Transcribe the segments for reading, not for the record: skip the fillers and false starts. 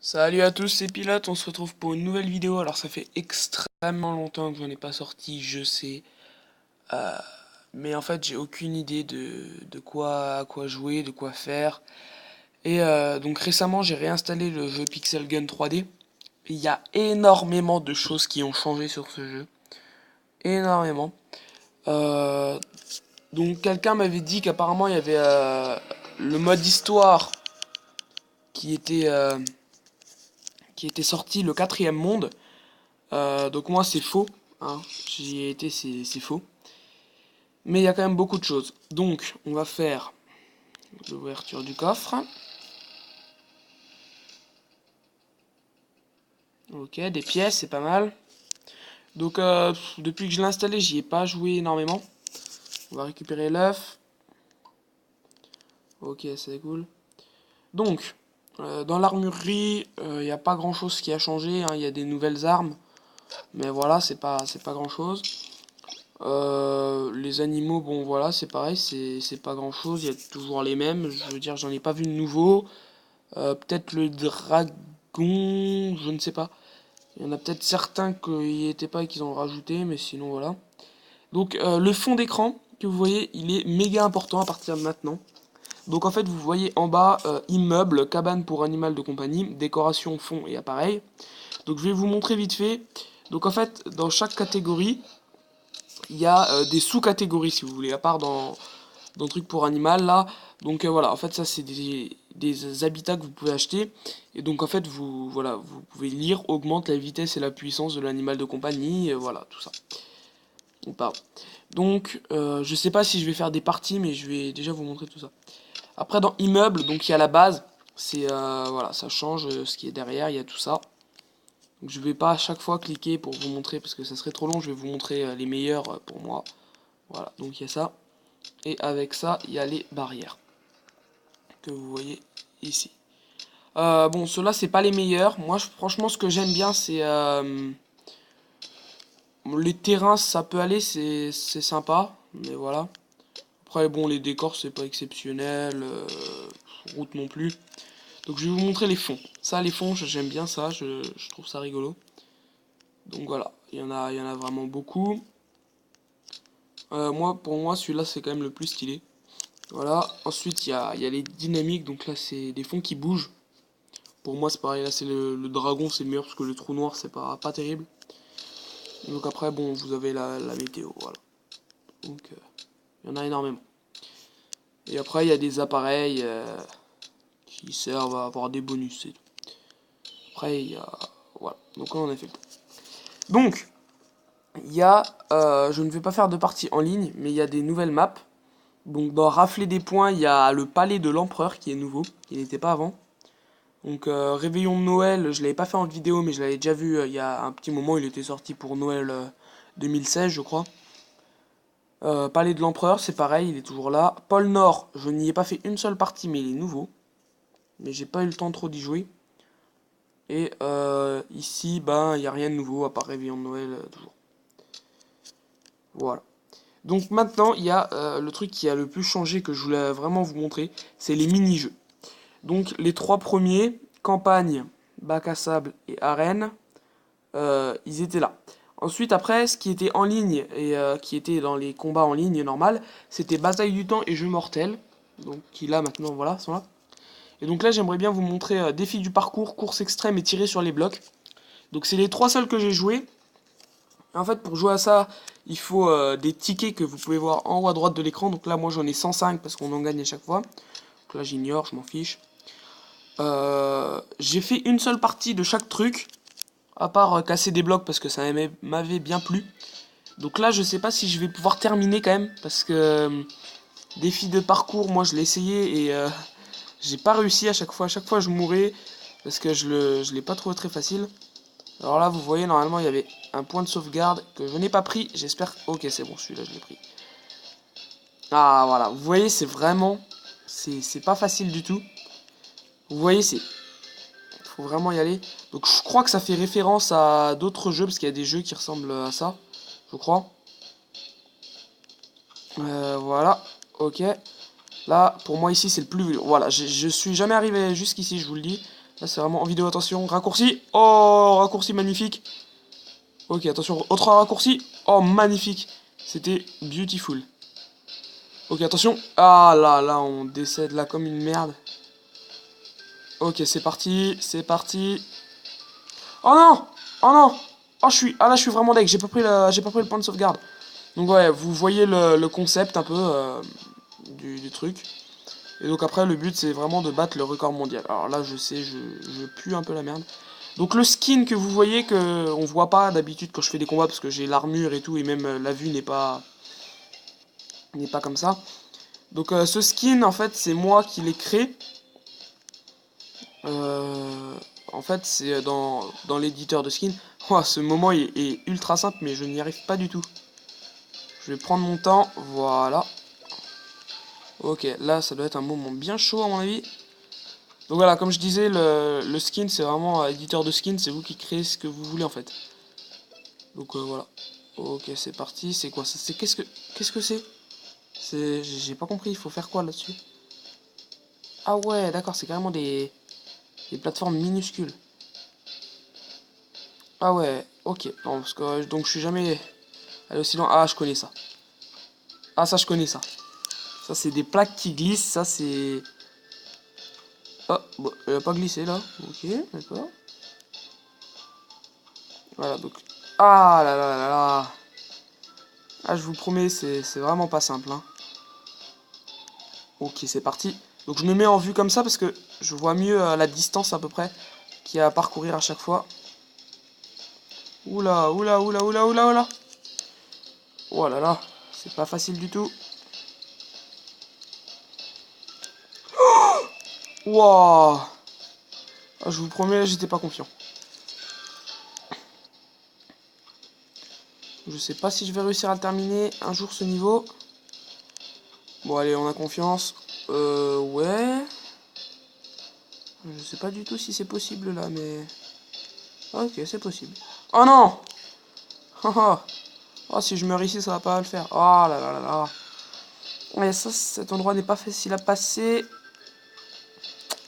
Salut à tous, c'est Pilote, on se retrouve pour une nouvelle vidéo. Alors ça fait extrêmement longtemps que j'en ai pas sorti, je sais. Euh, mais en fait j'ai aucune idée de quoi, à quoi jouer, de quoi faire. Et donc récemment j'ai réinstallé le jeu Pixel Gun 3D. Il y a énormément de choses qui ont changé sur ce jeu. Énormément. Euh, donc quelqu'un m'avait dit qu'apparemment il y avait le mode histoire qui était, euh, qui était sorti, le quatrième monde. Donc moi c'est faux, hein. J'y ai été, c'est faux. Mais il y a quand même beaucoup de choses. Donc on va faire l'ouverture du coffre. Ok, des pièces, c'est pas mal. Donc depuis que je l'ai installé, j'y ai pas joué énormément. On va récupérer l'œuf. Ok, c'est cool. Donc, dans l'armurerie, il n'y a pas grand chose qui a changé, hein. Il y a des nouvelles armes. Mais voilà, c'est pas grand chose. Les animaux, bon voilà, c'est pareil, c'est pas grand chose, il y a toujours les mêmes. Je veux dire, j'en ai pas vu de nouveau. Peut-être le dragon, je ne sais pas. Il y en a peut-être certains qui n'y étaient pas et qu'ils ont rajouté, mais sinon voilà. Donc le fond d'écran que vous voyez, il est méga important à partir de maintenant. Donc en fait, vous voyez en bas immeuble, cabane pour animal de compagnie, décoration, fond et appareil. Donc je vais vous montrer vite fait. Donc en fait, dans chaque catégorie, il y a des sous-catégories si vous voulez, à part dans le truc pour animal là. Donc voilà, en fait ça c'est des habitats que vous pouvez acheter. Et donc en fait vous voilà, vous pouvez lire, augmente la vitesse et la puissance de l'animal de compagnie, voilà, tout ça. On parle. Donc je sais pas si je vais faire des parties, mais je vais déjà vous montrer tout ça. Après dans immeuble, donc il y a la base, c'est voilà, ça change ce qui est derrière, il y a tout ça. Donc je vais pas à chaque fois cliquer pour vous montrer parce que ça serait trop long, je vais vous montrer les meilleurs pour moi. Voilà, donc il y a ça. Et avec ça, il y a les barrières que vous voyez ici. Bon, ceux-là, c'est pas les meilleurs. Moi, franchement, ce que j'aime bien, c'est les terrains, ça peut aller, c'est sympa, mais voilà. Après, bon, les décors, c'est pas exceptionnel, route non plus. Donc, je vais vous montrer les fonds. Ça, les fonds, j'aime bien ça, je trouve ça rigolo. Donc voilà, il y en a vraiment beaucoup. Pour moi, celui-là, c'est quand même le plus stylé. Voilà. Ensuite, il y a les dynamiques, donc là, c'est des fonds qui bougent. Pour moi, c'est pareil, là, c'est le dragon, c'est le meilleur parce que le trou noir, c'est pas terrible. Donc après, bon, vous avez la météo, voilà. Donc, il y en a énormément. Et après, il y a des appareils qui servent à avoir des bonus, c'est tout. Après, il y a... Voilà, donc là, on a fait le tour. Donc, il y a... je ne vais pas faire de partie en ligne, mais il y a des nouvelles maps. Donc, dans Rafler des points, il y a le palais de l'empereur qui est nouveau, qui n'était pas avant. Donc Réveillon de Noël, je l'avais pas fait en vidéo mais je l'avais déjà vu il y a un petit moment, il était sorti pour Noël 2016 je crois. Palais de l'Empereur, c'est pareil, il est toujours là. Pôle Nord, je n'y ai pas fait une seule partie mais il est nouveau. Mais j'ai pas eu le temps trop d'y jouer. Et ici, ben, il n'y a rien de nouveau à part Réveillon de Noël toujours. Voilà. Donc maintenant, il y a le truc qui a le plus changé que je voulais vraiment vous montrer, c'est les mini-jeux. Donc les trois premiers, campagne, bac à sable et arène, ils étaient là. Ensuite, après, ce qui était en ligne et qui était dans les combats en ligne normal, c'était Bataille du temps et Jeux mortels. Donc, qui là maintenant, voilà, sont là. Et donc là, j'aimerais bien vous montrer défi du parcours, course extrême et tirer sur les blocs. Donc, c'est les trois seuls que j'ai joués. En fait, pour jouer à ça, il faut des tickets que vous pouvez voir en haut à droite de l'écran. Donc là, moi, j'en ai 105 parce qu'on en gagne à chaque fois. Donc là, j'ignore, je m'en fiche. J'ai fait une seule partie de chaque truc. À part casser des blocs parce que ça m'avait bien plu. Donc là, je sais pas si je vais pouvoir terminer quand même. Parce que défi de parcours, moi je l'ai essayé et j'ai pas réussi à chaque fois. À chaque fois, je mourais parce que je l'ai pas trouvé très facile. Alors là, vous voyez, normalement, il y avait un point de sauvegarde que je n'ai pas pris. J'espère. Ok, c'est bon, celui-là, je l'ai pris. Ah, voilà. Vous voyez, c'est vraiment. C'est pas facile du tout. Vous voyez, c'est. Faut vraiment y aller. Donc je crois que ça fait référence à d'autres jeux, parce qu'il y a des jeux qui ressemblent à ça, je crois. Voilà, ok. Là, pour moi ici, c'est le plus... Voilà, je suis jamais arrivé jusqu'ici, je vous le dis. Là, c'est vraiment en vidéo, attention. Raccourci. Oh, raccourci magnifique. Ok, attention, autre raccourci. Oh, magnifique. C'était beautiful. Ok, attention. Ah là, là, on décède là comme une merde. Ok, c'est parti, c'est parti. Oh non! Oh non! Oh, ah là, je suis vraiment deg. J'ai pas pris le point de sauvegarde. Donc ouais, vous voyez le concept un peu du truc. Et donc après, le but, c'est vraiment de battre le record mondial. Alors là, je sais, je pue un peu la merde. Donc le skin que vous voyez, que on voit pas d'habitude quand je fais des combats, parce que j'ai l'armure et tout, et même la vue n'est pas comme ça. Donc ce skin, en fait, c'est moi qui l'ai créé. En fait, c'est dans l'éditeur de skin. Oh, ce moment est ultra simple, mais je n'y arrive pas du tout. Je vais prendre mon temps, voilà. Ok, là, ça doit être un moment bien chaud, à mon avis. Donc voilà, comme je disais, le skin, c'est vraiment éditeur de skin, c'est vous qui créez ce que vous voulez, en fait. Donc voilà. Ok, c'est parti. C'est quoi ça? Qu'est-ce que c'est? J'ai pas compris, il faut faire quoi là-dessus? Ah ouais, d'accord, c'est carrément des plateformes minuscules. Ah ouais, ok. Non, parce que donc je suis jamais allé aussi loin. Ah, je connais ça. Ah, ça, je connais ça. Ça, c'est des plaques qui glissent. Ça, c'est... Oh, bon, elle a pas glissé là. Ok, d'accord. Voilà, donc... Ah là là là là. Ah, je vous promets, c'est vraiment pas simple. Hein. Ok, c'est parti. Donc je me mets en vue comme ça parce que je vois mieux la distance à peu près qu'il y a à parcourir à chaque fois. Oula, oula, oula, oula, oula, oula. Oh là là, c'est pas facile du tout. Wouah. Ah, je vous promets, j'étais pas confiant. Je sais pas si je vais réussir à le terminer un jour ce niveau. Bon allez, on a confiance. Ouais. Je sais pas du tout si c'est possible là, mais... Ok, c'est possible. Oh non. Oh, si je meurs ici, ça va pas le faire. Oh là là là là. Ouais, ça, cet endroit n'est pas facile à passer.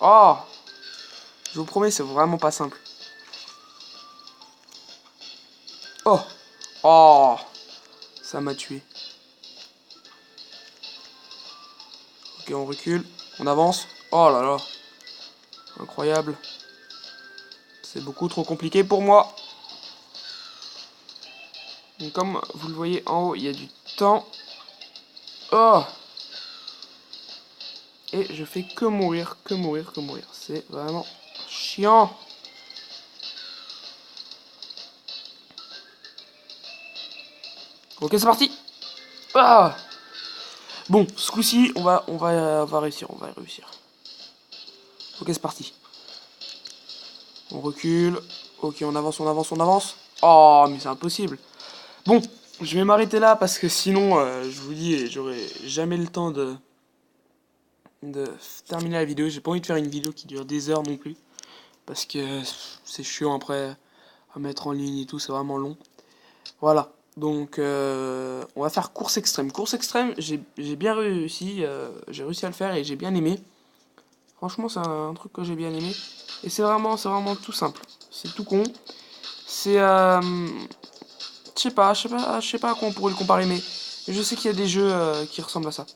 Oh. Je vous promets, c'est vraiment pas simple. Oh. Oh. Ça m'a tué. Ok, on recule. On avance. Oh là là. Incroyable. C'est beaucoup trop compliqué pour moi. Donc, comme vous le voyez en haut, il y a du temps. Oh. Et je fais que mourir, que mourir, que mourir. C'est vraiment chiant. Ok, c'est parti. Ah. Bon, ce coup-ci, on va réussir, on va réussir. Ok, c'est parti. On recule. Ok, on avance, on avance, on avance. Oh, mais c'est impossible. Bon, je vais m'arrêter là parce que sinon, je vous dis, j'aurai jamais le temps de terminer la vidéo. J'ai pas envie de faire une vidéo qui dure des heures non plus. Parce que c'est chiant après à mettre en ligne et tout, c'est vraiment long. Voilà. Donc, on va faire course extrême. Course extrême, j'ai bien réussi. J'ai réussi à le faire et j'ai bien aimé. Franchement, c'est un truc que j'ai bien aimé. Et c'est vraiment tout simple. C'est tout con. C'est, je sais pas à quoi on pourrait le comparer, mais je sais qu'il y a des jeux qui ressemblent à ça.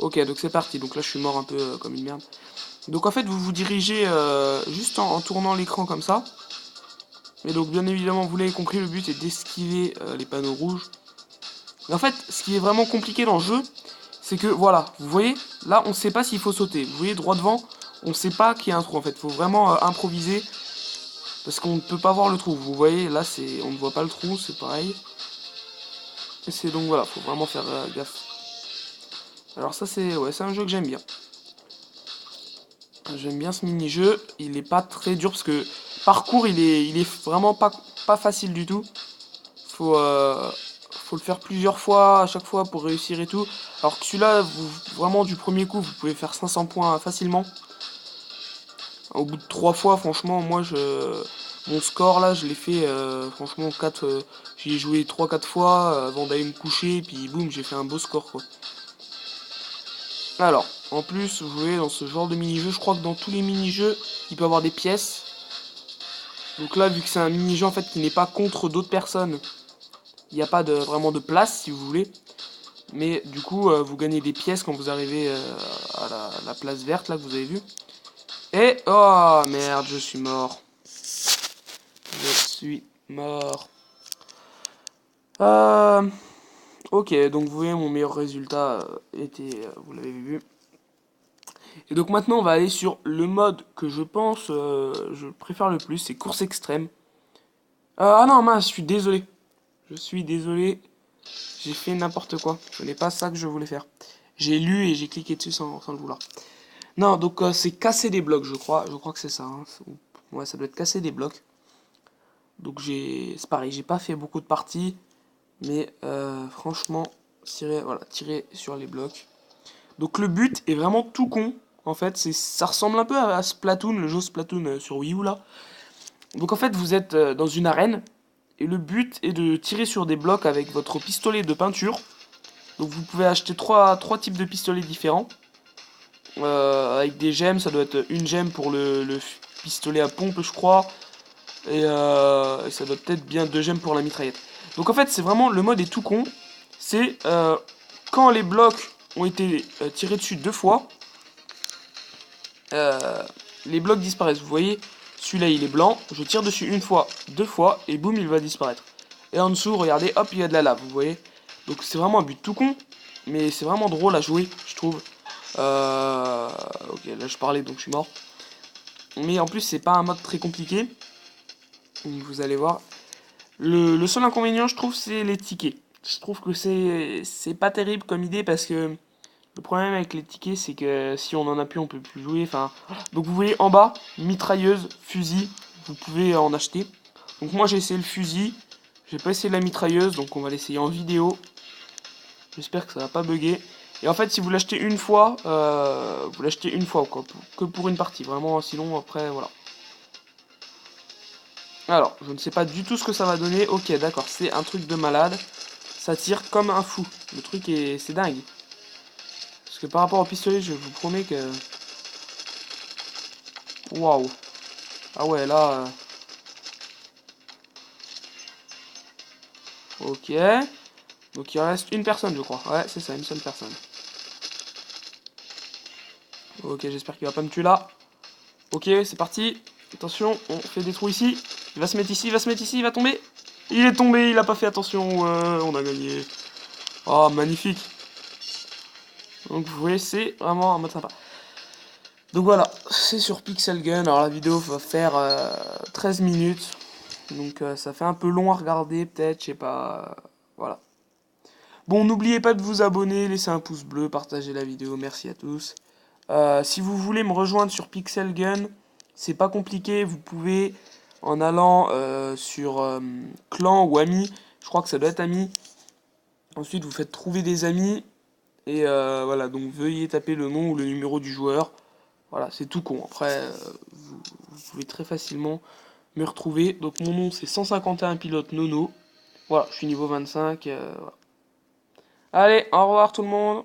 Ok, donc c'est parti. Donc là, je suis mort un peu comme une merde. Donc en fait, vous vous dirigez juste en tournant l'écran comme ça. Et donc, bien évidemment, vous l'avez compris, le but est d'esquiver les panneaux rouges. Et en fait, ce qui est vraiment compliqué dans le jeu, c'est que, voilà, vous voyez, là, on ne sait pas s'il faut sauter. Vous voyez, droit devant, on ne sait pas qu'il y a un trou, en fait. Il faut vraiment improviser, parce qu'on ne peut pas voir le trou. Vous voyez, là, on ne voit pas le trou, c'est pareil. Et c'est donc, voilà, faut vraiment faire gaffe. Alors ça, c'est un jeu que j'aime bien. J'aime bien ce mini-jeu. Il est pas très dur, parce que parcours, il est vraiment pas facile du tout. Faut le faire plusieurs fois, à chaque fois pour réussir et tout. Alors que celui-là, vraiment du premier coup, vous pouvez faire 500 points facilement. Au bout de 3 fois, franchement, mon score là, je l'ai fait, franchement, j'y ai joué 3-4 fois avant d'aller me coucher, puis boum, j'ai fait un beau score quoi. Alors, En plus, vous voyez, dans ce genre de mini-jeu, je crois que dans tous les mini-jeux, il peut y avoir des pièces. Donc là, vu que c'est un mini-jeu en fait qui n'est pas contre d'autres personnes, il n'y a pas vraiment de place si vous voulez. Mais du coup, vous gagnez des pièces quand vous arrivez à la place verte là que vous avez vu. Et oh merde, je suis mort. Je suis mort. Ok, donc vous voyez mon meilleur résultat était, vous l'avez vu. Et donc maintenant on va aller sur le mode que je pense je préfère le plus, c'est course extrême. Ah non mince, je suis désolé. Je suis désolé, j'ai fait n'importe quoi. Ce n'est pas ça que je voulais faire. J'ai lu et j'ai cliqué dessus sans le vouloir. Non, donc c'est casser des blocs, je crois. Je crois que c'est ça. Hein. Ouais, ça doit être casser des blocs. Donc c'est pareil, j'ai pas fait beaucoup de parties. Mais franchement, tirer sur les blocs. Donc le but est vraiment tout con. En fait, ça ressemble un peu à Splatoon, le jeu Splatoon sur Wii U là. Donc en fait, vous êtes dans une arène. Et le but est de tirer sur des blocs avec votre pistolet de peinture. Donc vous pouvez acheter trois types de pistolets différents. Avec des gemmes, ça doit être une gemme pour le pistolet à pompe, je crois. Et ça doit peut-être bien 2 gemmes pour la mitraillette. Donc en fait, c'est vraiment, le mode est tout con. C'est quand les blocs ont été tirés dessus 2 fois, les blocs disparaissent. Vous voyez, celui-là il est blanc, je tire dessus une fois, 2 fois, et boum, il va disparaître. Et en dessous, regardez, hop, il y a de la lave, vous voyez. Donc c'est vraiment un but tout con, mais c'est vraiment drôle à jouer, je trouve. Ok, là je parlais, donc je suis mort. Mais en plus, c'est pas un mode très compliqué. Vous allez voir. Le seul inconvénient, je trouve, c'est les tickets. Je trouve que c'est pas terrible comme idée parce que le problème avec les tickets, c'est que si on en a plus, on peut plus jouer. Enfin, donc vous voyez en bas, mitrailleuse, fusil, vous pouvez en acheter. Donc moi j'ai essayé le fusil, j'ai pas essayé la mitrailleuse, donc on va l'essayer en vidéo. J'espère que ça va pas bugger. Et en fait, si vous l'achetez une fois, vous l'achetez une fois quoi, que pour une partie. Vraiment, sinon après voilà. Alors, je ne sais pas du tout ce que ça va donner. Ok, d'accord, c'est un truc de malade. Ça tire comme un fou. Le truc c'est dingue. Parce que par rapport au pistolet, je vous promets que... Waouh. Ah ouais, là... Ok. Donc il reste une personne, je crois. Ouais, c'est ça, une seule personne. Ok, j'espère qu'il va pas me tuer là. Ok, c'est parti. Attention, on fait des trous ici. Il va se mettre ici, il va se mettre ici, il va tomber. Il est tombé, il a pas fait attention. Ouais, on a gagné. Oh, magnifique. Donc vous voyez, c'est vraiment un mode sympa. Donc voilà, c'est sur Pixel Gun. Alors la vidéo va faire 13 minutes. Donc ça fait un peu long à regarder, peut-être, je sais pas. Voilà. Bon, n'oubliez pas de vous abonner, laisser un pouce bleu, partager la vidéo. Merci à tous. Si vous voulez me rejoindre sur Pixel Gun, c'est pas compliqué. Vous pouvez, en allant sur clan ou amis, je crois que ça doit être amis. Ensuite, vous faites trouver des amis. Et voilà, donc veuillez taper le nom ou le numéro du joueur. Voilà, c'est tout con. Après, vous pouvez très facilement me retrouver. Donc mon nom c'est 151 pilote Nono. Voilà, je suis niveau 25. Voilà. Allez, au revoir tout le monde.